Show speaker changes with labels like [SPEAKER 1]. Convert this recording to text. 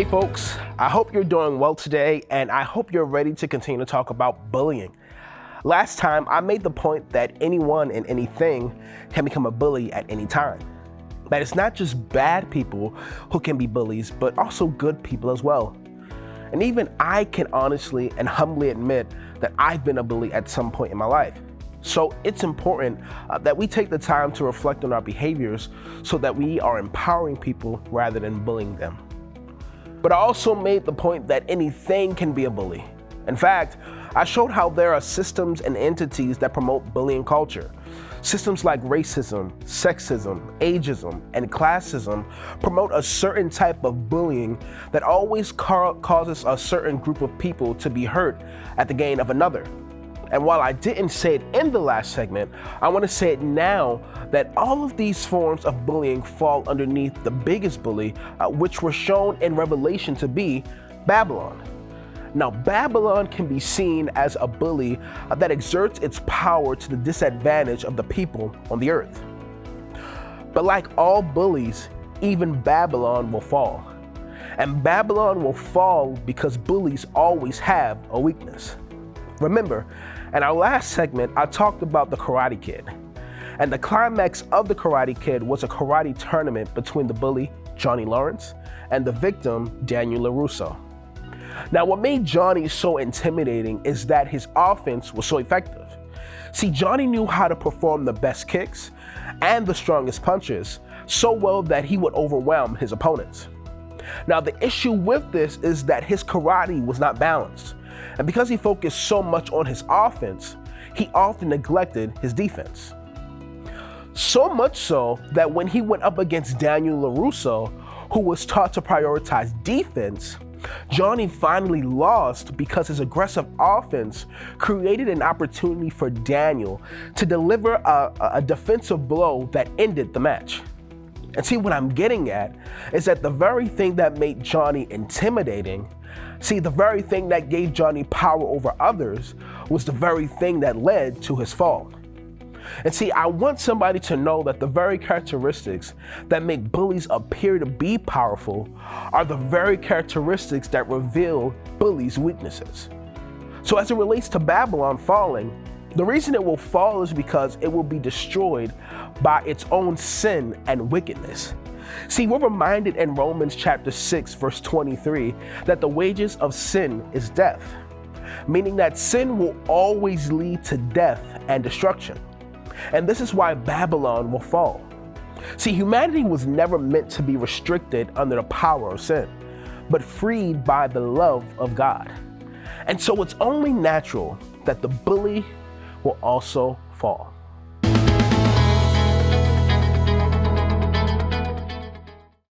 [SPEAKER 1] Hey folks, I hope you're doing well today, and I hope you're ready to continue to talk about bullying. Last time, I made the point that anyone and anything can become a bully at any time. That it's not just bad people who can be bullies, but also good people as well. And even I can honestly and humbly admit that I've been a bully at some point in my life. So it's important that we take the time to reflect on our behaviors so that we are empowering people rather than bullying them. But I also made the point that anything can be a bully. In fact, I showed how there are systems and entities that promote bullying culture. Systems like racism, sexism, ageism, and classism promote a certain type of bullying that always causes a certain group of people to be hurt at the gain of another. And while I didn't say it in the last segment, I want to say it now that all of these forms of bullying fall underneath the biggest bully, which were shown in Revelation to be Babylon. Now, Babylon can be seen as a bully that exerts its power to the disadvantage of the people on the earth. But like all bullies, even Babylon will fall. And Babylon will fall because bullies always have a weakness. Remember, in our last segment, I talked about the Karate Kid. And the climax of the Karate Kid was a karate tournament between the bully, Johnny Lawrence, and the victim, Daniel LaRusso. Now, what made Johnny so intimidating is that his offense was so effective. See, Johnny knew how to perform the best kicks and the strongest punches so well that he would overwhelm his opponents. Now, the issue with this is that his karate was not balanced. And because he focused so much on his offense, he often neglected his defense. So much so that when he went up against Daniel LaRusso, who was taught to prioritize defense, Johnny finally lost because his aggressive offense created an opportunity for Daniel to deliver a defensive blow that ended the match. And see, what I'm getting at is that the very thing that made Johnny intimidating, the very thing that gave Johnny power over others, was the very thing that led to his fall. And see, I want somebody to know that the very characteristics that make bullies appear to be powerful are the very characteristics that reveal bullies' weaknesses. So as it relates to Babylon falling, the reason it will fall is because it will be destroyed by its own sin and wickedness. See, we're reminded in Romans chapter 6, verse 23, that the wages of sin is death, meaning that sin will always lead to death and destruction. And this is why Babylon will fall. See, humanity was never meant to be restricted under the power of sin, but freed by the love of God. And so it's only natural that the bully will also fall.